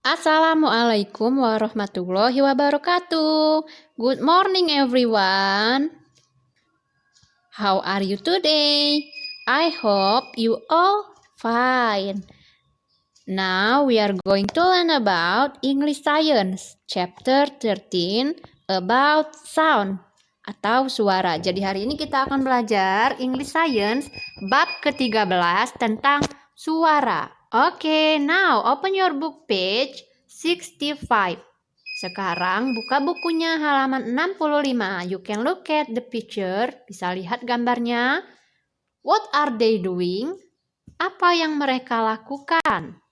Assalamualaikum warahmatullahi wabarakatuh. Good morning everyone. How are you today? I hope you all fine. Now we are going to learn about English Science, chapter 13 about sound atau suara. Jadi hari ini kita akan belajar English Science bab ke-13 tentang suara. Oke, now open your book page 65. Sekarang buka bukunya halaman 65. You can look at the picture. Bisa lihat gambarnya. What are they doing? Apa yang mereka lakukan?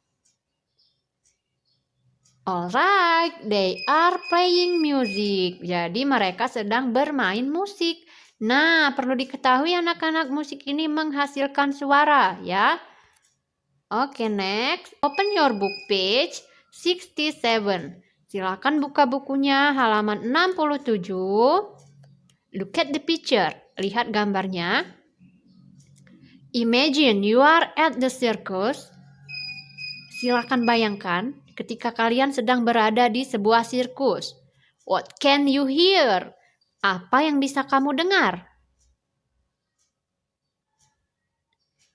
Alright, they are playing music. Jadi mereka sedang bermain musik. Nah, perlu diketahui anak-anak, musik ini menghasilkan suara ya. Oke, next. Open your book page 67. Silakan buka bukunya halaman 67. Look at the picture. Lihat gambarnya. Imagine you are at the circus. Silakan bayangkan ketika kalian sedang berada di sebuah sirkus. What can you hear? Apa yang bisa kamu dengar?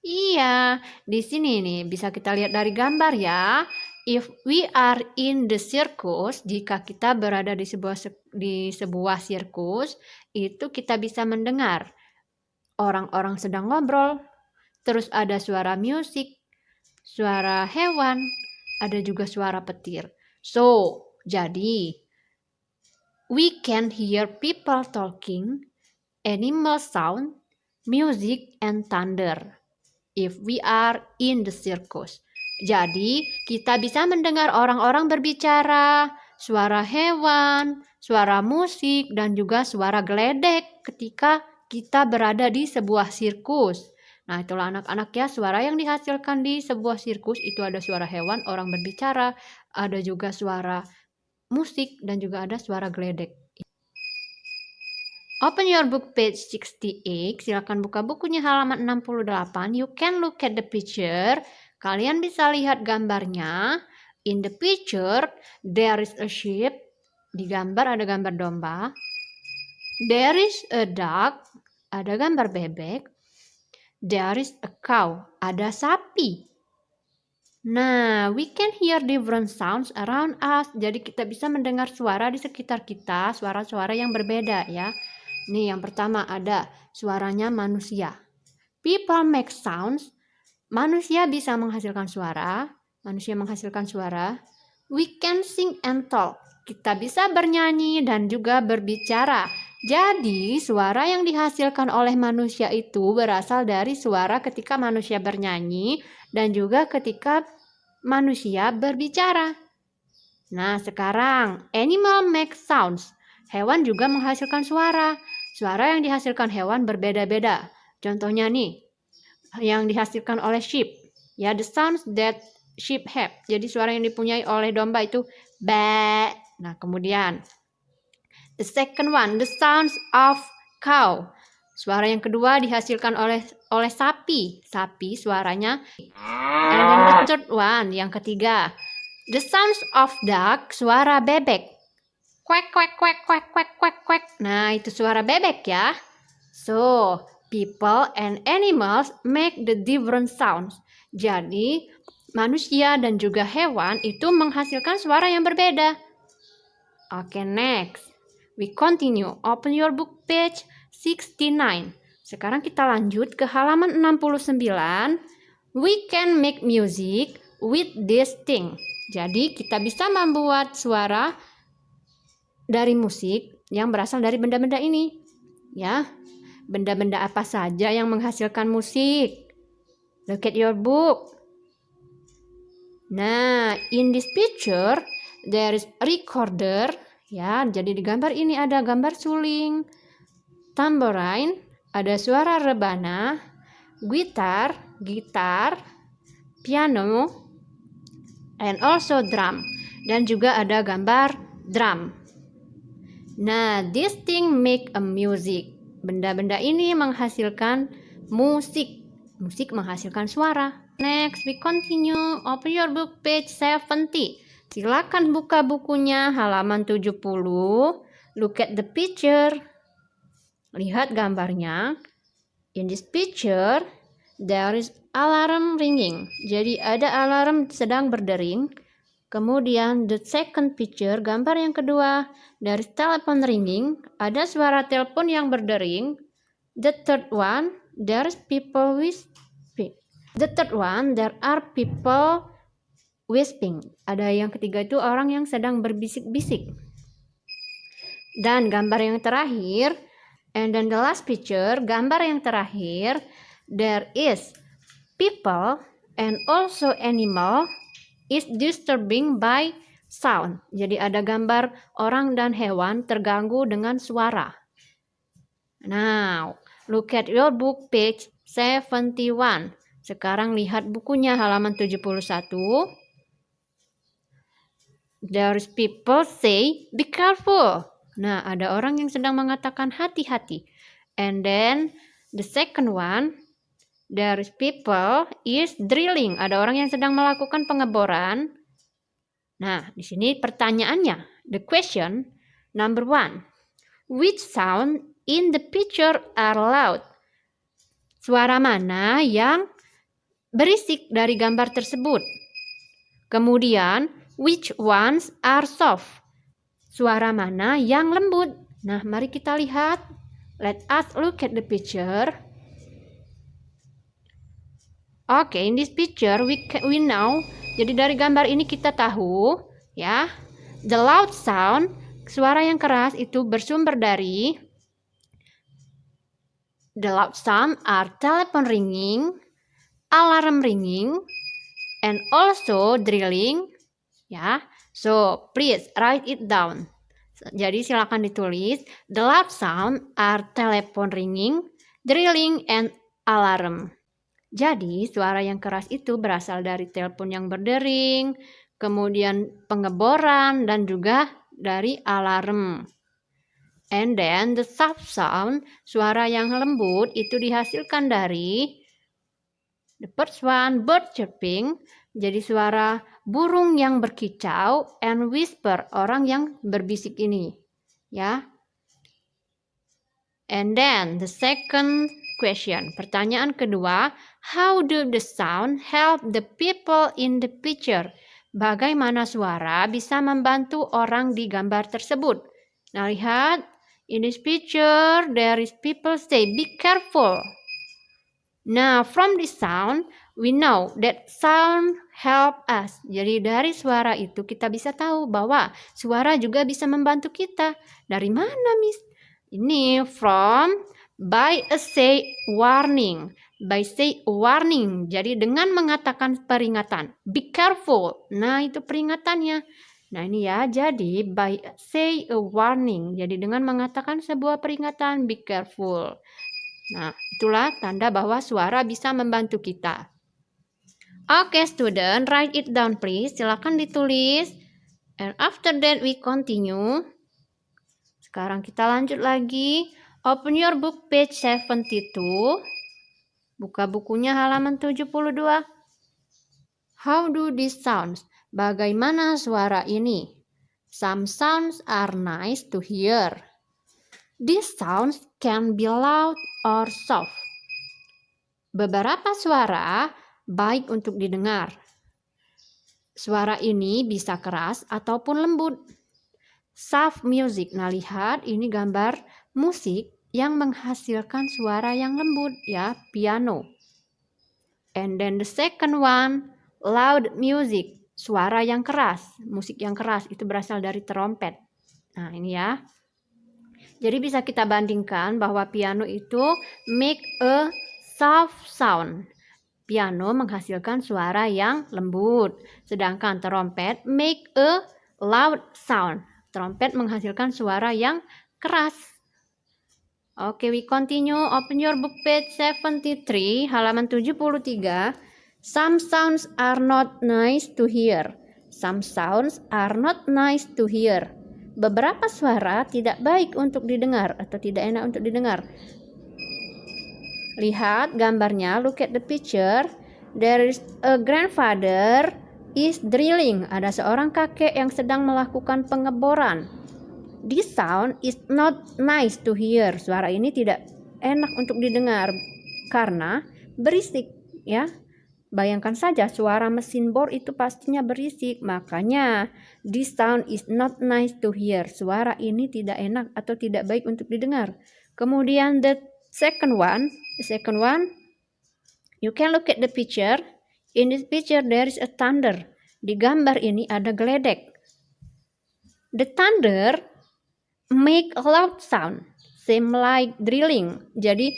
Iya, di sini nih bisa kita lihat dari gambar ya. If we are in the circus, jika kita berada di sebuah sirkus, itu kita bisa mendengar orang-orang sedang ngobrol, terus ada suara musik, suara hewan, ada juga suara petir. So, jadi we can hear people talking, animal sound, music, and thunder. If we are in the circus. Jadi, kita bisa mendengar orang-orang berbicara, suara hewan, suara musik, dan juga suara geledek ketika kita berada di sebuah sirkus. Nah, itulah anak-anak ya, suara yang dihasilkan di sebuah sirkus itu ada suara hewan, orang berbicara, ada juga suara musik, dan juga ada suara geledek. Open your book page 68. Silakan buka bukunya halaman 68. You can look at the picture. Kalian bisa lihat gambarnya. In the picture, there is a sheep. Di gambar ada gambar domba. There is a duck. Ada gambar bebek. There is a cow. Ada sapi. Nah, we can hear different sounds around us. Jadi kita bisa mendengar suara di sekitar kita, suara-suara yang berbeda ya. Nih yang pertama ada suaranya manusia. People make sounds. Manusia bisa menghasilkan suara. Manusia menghasilkan suara. We can sing and talk. Kita bisa bernyanyi dan juga berbicara. Jadi suara yang dihasilkan oleh manusia itu berasal dari suara ketika manusia bernyanyi dan juga ketika manusia berbicara. Nah sekarang animal make sounds. Hewan juga menghasilkan suara. Suara yang dihasilkan hewan berbeda-beda. Contohnya nih, yang dihasilkan oleh sheep. Ya, the sounds that sheep have. Jadi suara yang dipunyai oleh domba itu ba. Nah, kemudian the second one, the sounds of cow. Suara yang kedua dihasilkan oleh sapi. Sapi suaranya. And then the third one, yang ketiga, the sounds of duck. Suara bebek. Quack, quack, quack, quack, quack, quack, quack. Nah, itu suara bebek ya. So, people and animals make the different sounds. Jadi, manusia dan juga hewan itu menghasilkan suara yang berbeda. Oke, next. We continue. Open your book page 69. Sekarang kita lanjut ke halaman 69. We can make music with this thing. Jadi, kita bisa membuat suara dari musik yang berasal dari benda-benda ini. Ya, benda-benda apa saja yang menghasilkan musik? Look at your book. Nah, in this picture there is a recorder. Ya, jadi di gambar ini ada gambar suling, tambourine, ada suara rebana, gitar, piano, and also drum. Dan juga ada gambar drum. Nah, this thing make a music. Benda-benda ini menghasilkan musik. Musik menghasilkan suara. Next, we continue. Open your book page 70. Silakan buka bukunya halaman 70. Look at the picture. Lihat gambarnya. In this picture, there is alarm ringing. Jadi ada alarm sedang berdering. Kemudian the second picture, gambar yang kedua, there is telephone ringing. Ada suara telepon yang berdering. The third one, there is people whispering. The third one, there are people whispering. Ada yang ketiga itu orang yang sedang berbisik-bisik. Dan gambar yang terakhir, and then the last picture, gambar yang terakhir, there is people and also animal is disturbing by sound. Jadi ada gambar orang dan hewan terganggu dengan suara. Now, look at your book page 71. Sekarang lihat bukunya halaman 71. There's people say, be careful. Nah, ada orang yang sedang mengatakan hati-hati. And then the second one, there's people is drilling. Ada orang yang sedang melakukan pengeboran. Nah, di sini pertanyaannya, the question number 1. Which sound in the picture are loud? Suara mana yang berisik dari gambar tersebut? Kemudian, which ones are soft? Suara mana yang lembut? Nah, mari kita lihat. Let us look at the picture. Okay, in this picture we know. Jadi dari gambar ini kita tahu, ya, the loud sound, suara yang keras itu bersumber dari the loud sound are telephone ringing, alarm ringing, and also drilling, ya. So, please write it down. Jadi silakan ditulis. The loud sound are telephone ringing, drilling, and alarm. Jadi suara yang keras itu berasal dari telepon yang berdering, kemudian pengeboran, dan juga dari alarm. And then the soft sound, suara yang lembut itu dihasilkan dari the first one, bird chirping. Jadi suara burung yang berkicau, and whisper, orang yang berbisik ini, ya. And then the second question, pertanyaan kedua, how do the sound help the people in the picture? Bagaimana suara bisa membantu orang di gambar tersebut? Nah, lihat, in this picture there is people say, be careful. Now, from this sound, we know that sound help us. Jadi dari suara itu kita bisa tahu bahwa suara juga bisa membantu kita. Dari mana, Miss? Ini from by a say warning. By say warning. Jadi dengan mengatakan peringatan. Be careful. Nah, itu peringatannya. Nah, ini ya. Jadi by say a warning. Jadi dengan mengatakan sebuah peringatan, be careful. Nah, itulah tanda bahwa suara bisa membantu kita. Oke, student, write it down please. Silakan ditulis. And after that we continue. Sekarang kita lanjut lagi. Open your book page 72. Buka bukunya halaman 72. How do these sounds? Bagaimana suara ini? Some sounds are nice to hear. These sounds can be loud or soft. Beberapa suara baik untuk didengar. Suara ini bisa keras ataupun lembut. Soft music. Nah, lihat ini gambar musik yang menghasilkan suara yang lembut, ya, piano. And then the second one, loud music. Suara yang keras, musik yang keras itu berasal dari trompet. Nah, ini ya. Jadi bisa kita bandingkan bahwa piano itu make a soft sound. Piano menghasilkan suara yang lembut. Sedangkan trompet make a loud sound. Trompet menghasilkan suara yang keras. Oke, we continue. Open your book page 73, halaman 73. Some sounds are not nice to hear. Some sounds are not nice to hear. Beberapa suara tidak baik untuk didengar atau tidak enak untuk didengar. Lihat gambarnya, look at the picture. There is a grandfather is drilling. Ada seorang kakek yang sedang melakukan pengeboran. This sound is not nice to hear. Suara ini tidak enak untuk didengar karena berisik, ya. Bayangkan saja suara mesin bor itu pastinya berisik. Makanya this sound is not nice to hear. Suara ini tidak enak atau tidak baik untuk didengar. Kemudian the second one, you can look at the picture. In this picture there is a thunder. Di gambar ini ada geledek. The thunder make a loud sound, same like drilling. Jadi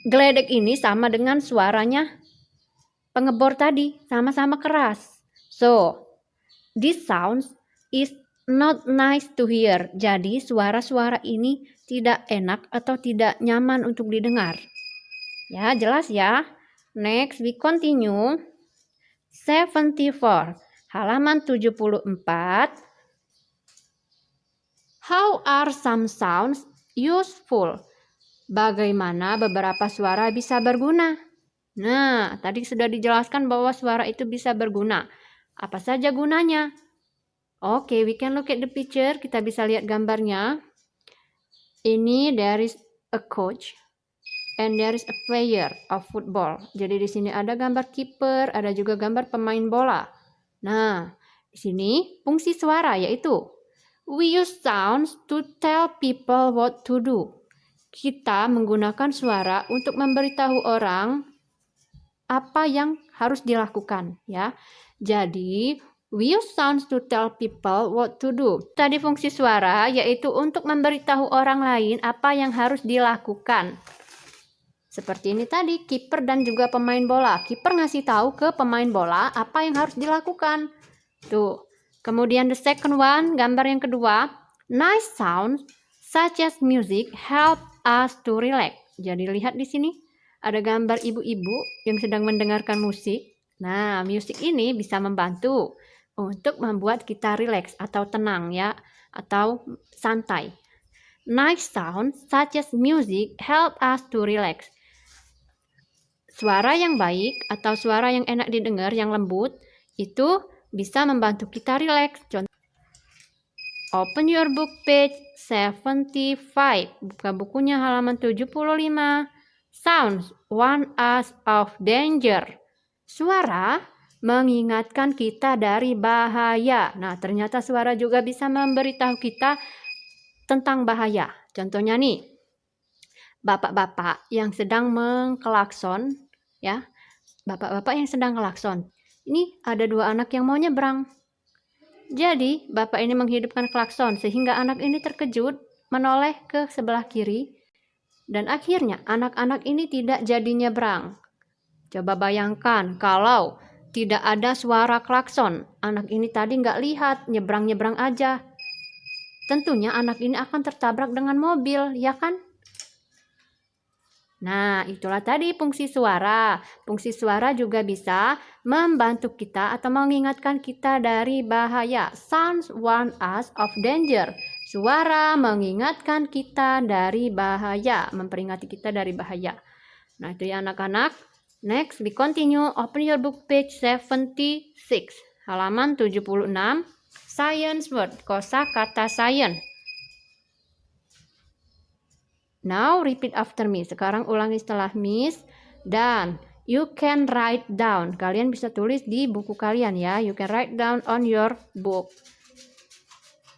geledek ini sama dengan suaranya pengebor tadi, sama-sama keras. So, this sound is not nice to hear. Jadi suara-suara ini tidak enak atau tidak nyaman untuk didengar. Ya, jelas ya. Next, we continue. 74, halaman 74. How are some sounds useful? Bagaimana beberapa suara bisa berguna? Nah, tadi sudah dijelaskan bahwa suara itu bisa berguna. Apa saja gunanya? Oke, we can look at the picture. Kita bisa lihat gambarnya. Ini there is a coach and there is a player of football. Jadi di sini ada gambar kiper, ada juga gambar pemain bola. Nah, di sini fungsi suara yaitu we use sounds to tell people what to do. Kita menggunakan suara untuk memberitahu orang apa yang harus dilakukan, ya. Jadi we use sounds to tell people what to do. Tadi fungsi suara yaitu untuk memberitahu orang lain apa yang harus dilakukan. Seperti ini tadi, kiper dan juga pemain bola. Kiper ngasih tahu ke pemain bola apa yang harus dilakukan. Tuh. Kemudian the second one, gambar yang kedua, nice sounds such as music help us to relax. Jadi lihat di sini. Ada gambar ibu-ibu yang sedang mendengarkan musik. Nah, musik ini bisa membantu untuk membuat kita rileks atau tenang, ya, atau santai. Nice sound such as music help us to relax. Suara yang baik atau suara yang enak didengar, yang lembut, itu bisa membantu kita rileks. Contoh, open your book page 75. Buka bukunya halaman 75. Sounds warn us of danger. Suara mengingatkan kita dari bahaya. Nah, ternyata suara juga bisa memberitahu kita tentang bahaya. Contohnya nih, bapak-bapak yang sedang mengklakson, ya. Bapak-bapak yang sedang klakson. Ini ada dua anak yang mau nyebrang. Jadi, bapak ini menghidupkan klakson sehingga anak ini terkejut, menoleh ke sebelah kiri. Dan akhirnya anak-anak ini tidak jadi nyebrang. Coba bayangkan kalau tidak ada suara klakson. Anak ini tadi nggak lihat, nyebrang-nyebrang aja. Tentunya anak ini akan tertabrak dengan mobil, ya kan? Nah, itulah tadi fungsi suara. Fungsi suara juga bisa membantu kita atau mengingatkan kita dari bahaya. Sounds warn us of danger. Suara mengingatkan kita dari bahaya, memperingati kita dari bahaya. Nah, itu ya anak-anak. Next, we continue. Open your book page 76, halaman 76. Science word, kosakata science. Now repeat after me. Sekarang ulangi setelah Miss. Dan you can write down. Kalian bisa tulis di buku kalian, ya. You can write down on your book.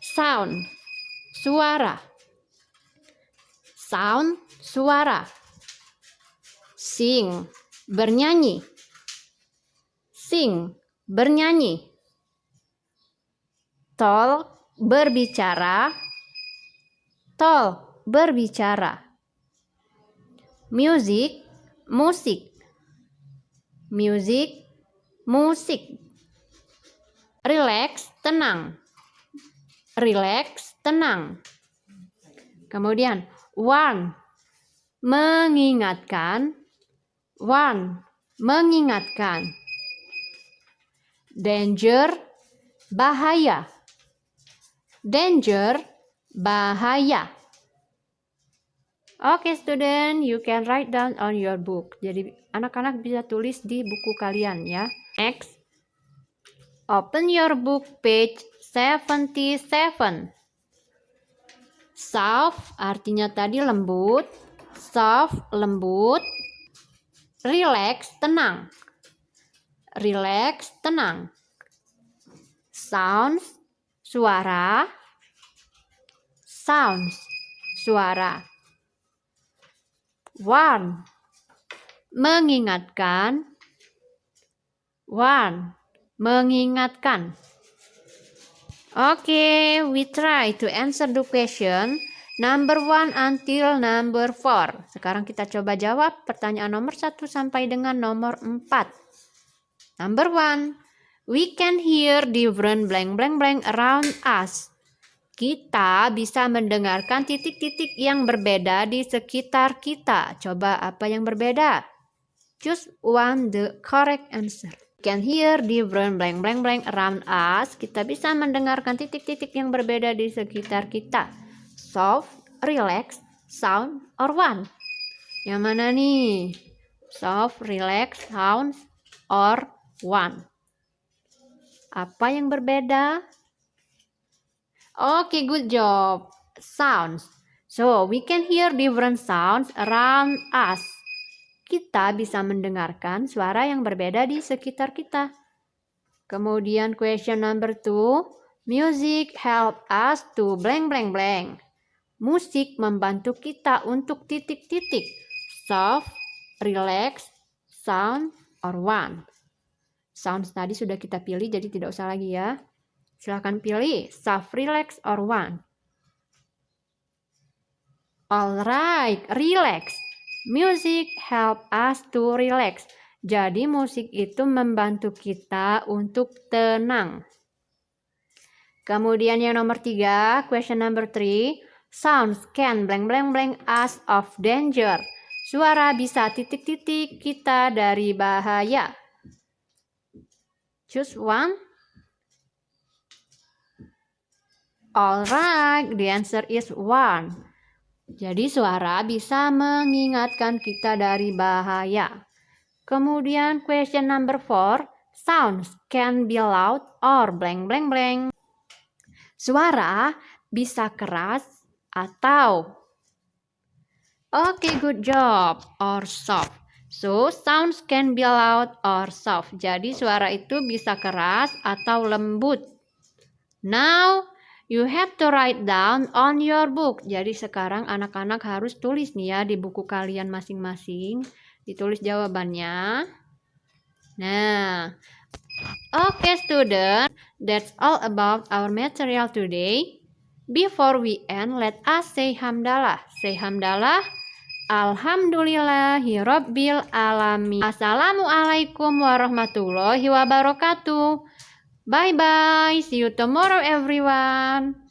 Sound, suara. Sound, suara. Sing, bernyanyi. Sing, bernyanyi. Talk, berbicara. Talk, berbicara. Music, musik. Music, musik. Relax, tenang. Relax, tenang. Kemudian warn, mengingatkan. Warn, mengingatkan. Danger, bahaya. Danger, bahaya. Oke, student, you can write down on your book. Jadi anak-anak bisa tulis di buku kalian, ya. Next. Open your book, page 77. Soft artinya tadi lembut. Soft, lembut. Relax, tenang. Relax, tenang. Sounds, suara. Sounds, suara. Warn, mengingatkan. Warn, mengingatkan. Okay, we try to answer the question number 1 until number 4. Sekarang kita coba jawab pertanyaan nomor 1 sampai dengan nomor 4. Number 1, we can hear different blank blank blank around us. Kita bisa mendengarkan titik-titik yang berbeda di sekitar kita. Coba apa yang berbeda? Choose one the correct answer. Can hear different blank blank blank around us. Kita bisa mendengarkan titik-titik yang berbeda di sekitar kita. Soft, relax, sound, or one. Yang mana nih? Soft, relax, sound, or one. Apa yang berbeda? Okay, good job. Sounds. So, we can hear different sounds around us. Kita bisa mendengarkan suara yang berbeda di sekitar kita. Kemudian question number 2, music help us to blank blank blank. Musik membantu kita untuk titik-titik. Soft, relax, sound, or one. Sounds tadi sudah kita pilih, jadi tidak usah lagi ya. Silahkan pilih soft, relax, or one. Alright, relax. Music help us to relax. Jadi musik itu membantu kita untuk tenang. Kemudian yang nomor 3, question number 3. Sounds can blank blank blank us of danger. Suara bisa titik-titik kita dari bahaya. Choose one. Alright, the answer is one. Jadi suara bisa mengingatkan kita dari bahaya. Kemudian question number 4, sounds can be loud or blank blank blank. Suara bisa keras atau good job, or soft. So sounds can be loud or soft. Jadi suara itu bisa keras atau lembut. Now you have to write down on your book. Jadi sekarang anak-anak harus tulis nih ya di buku kalian masing-masing. Ditulis jawabannya. Nah, okay student, that's all about our material today. Before we end, let us say hamdalah. Say hamdalah. Alhamdulillahi Rabbil Alamin. Assalamualaikum warahmatullahi wabarakatuh. Bye-bye. See you tomorrow everyone.